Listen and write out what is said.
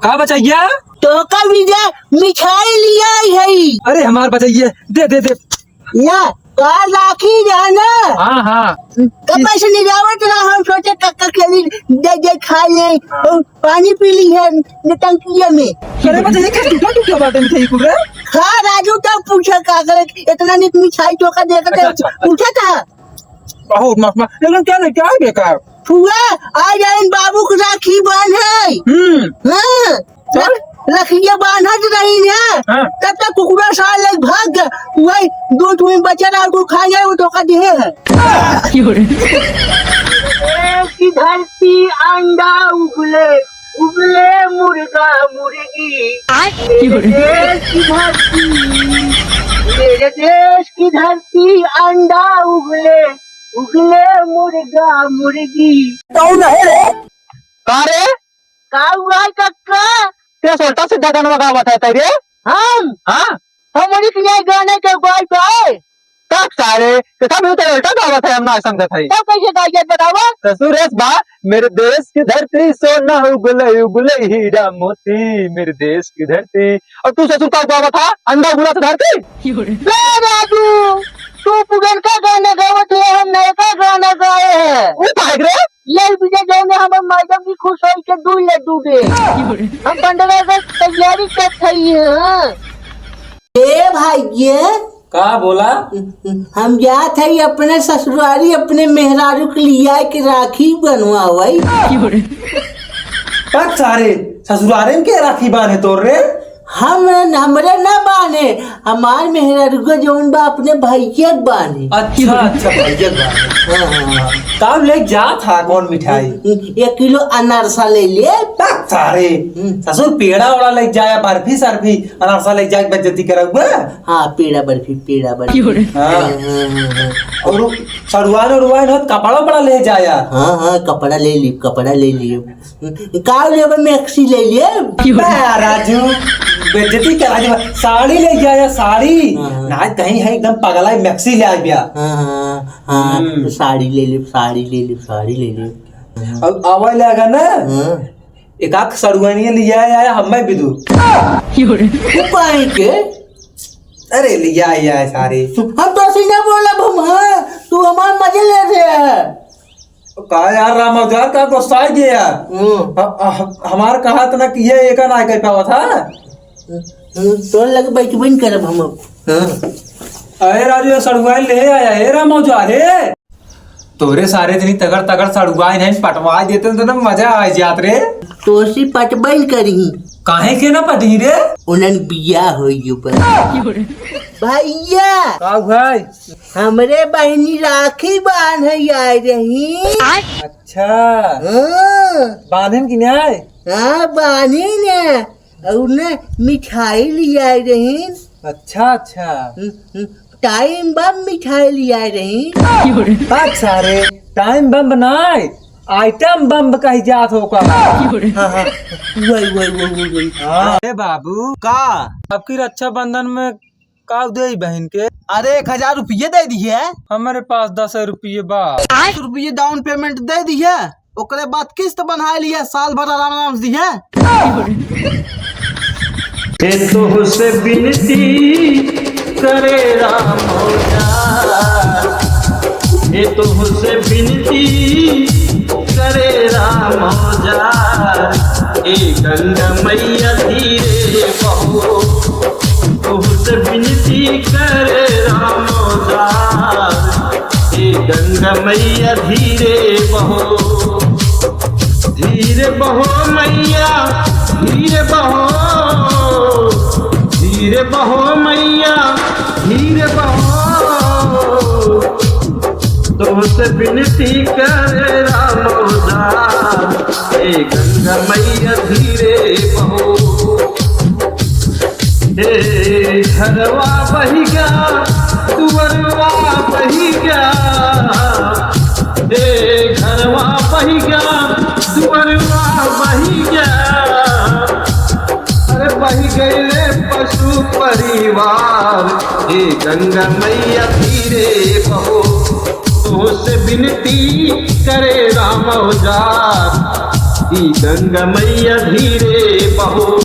का बचैया तो का विजय मिठाई लिया है। अरे हमार बचैया दे दे दे या का राखी जाना हाँ हाँ कब से नहीं जावत रहा हम सोचे कक्का खेली दे दे खा ले और पानी पी ली है टंकिया में। अरे बचैया क्या टूटा टूटा बाटे मिठाई को रे खा राजू तब पूछा का करे इतना निक मिठाई चोखा देकर अच्छा। पूछा था बहुत मस्त मस्त लेकिन क्या नहीं क्या बेकार फुआ आ जाए बाबू को राखी बांध है। हाँ चल रखिए बांधत रही है हाँ। तब तक कुकुरा साल लग भाग गया वही दूध में बचा रहा को खा गया वो धोखा दिए है। की धरती अंडा उगले उगले मुर्गा मुर्गी मेरे देश की धरती अंडा उगले उगले मुर्गा मुर्गी कौन है रे का रे का हुआ कक्का तेरा सोटा सीधा गाना का बताता रे हम हाँ हमारी किया गाने के बाई पाए तब सारे तो सब उल्टा उल्टा गावत है हम ना समझत है तब कैसे गाइए बतावा तो सुरेश बा मेरे देश की धरती सोना उगले उगले हीरा मोती मेरे देश की धरती और तू ससुर का गावत था अंडा उगला से धरती ले राजू तू पुगन का गाना गावत है हम नए का गाना गाए हैं वो भाग रे ये विजय जो में हम मैडम की खुश होई के दूध ले डूबे हम 15 अगस्त तैयारी कर रही है। ए भाई ये का बोला हम जात है अपने ससुरारी अपने मेहरारू के लिया के राखी बनवाई तब सारे ससुरारे में के राखी बांधे तोर रे हम हमरे न बाने हमार मेहरारू को जोन बा अपने भैया बाने। अच्छा अच्छा भैया कब ले जा था कौन मिठाई 1 किलो अनारसा ले ले तक सारे ससुर पेड़ा वड़ा ले जाया बर्फी सरफी अनारसा ले जाके बेइज्जती करौगा हाँ पेड़ा बर्फी और सड़ुआन उड़वान हो कपड़ा बड़ा ले जाया हाँ कपड़ा ले ली का ले मैक्सी ले लिए राजू बेइज्जती करा जी साड़ी ले जाया साड़ी ना कहीं है एकदम पगला मैक्सी ले आ गया साड़ी ले ले अब आवा लगा ना एक आख सड़ुआनी लिया आया हमें भी दू पाई के अरे लिया आया सारे हम तो सीधा बोला भम तू हमार मजे ले रहे कहा यार राम अवतार का गुस्सा गया हमार कहा तो ना कि ये एक ना कह पावा था तो लग बैठ बन करब हम। अरे राजू सड़ुआ ले आया हे राम अवतार हे तोरे सारे दिन तगड़ तगड़ सड़ुआ नहीं पटवा देते तो ना मजा आ जात रे तो सी पटबन करी काहे के ना पटी रे उनन बिया होई ऊपर भैया का भाई हमरे बहनी राखी बांध आए रही। अच्छा बांधन की न्याय हाँ बांधी ने और न मिठाई ले आए रही। अच्छा अच्छा टाइम बम मिठाई ले आए रही। बात सारे टाइम बम बनाए आइटम बम कही जात हो का वही अरे बाबू का आपकी रक्षा बंधन में का दे बहन के अरे 1000 रुपये दे दिए हमारे पास 10 रुपये बा 8 रुपये डाउन पेमेंट दे दिए ओकरे बाद किस्त बना लिया साल भर आराम से दिए। तो से बिनती करे राम ये तो से बिनती करे राम गंगा मैया धीरे बहो तुझसे बिनती करे राम गंगा मैया धीरे बहो मैया धीरे बहो मैया धीरे बहो तुमसे विनती करे रामोदा गंगा मैया धीरे बहो घरवा बही गया तुअरवा बही गया घरवा बही गया तुअरवा बही गया अरे बही गए पशु परिवार गंगा मैया धीरे बहो तुझसे विनती करे राम औजार गंगा मैया धीरे कहो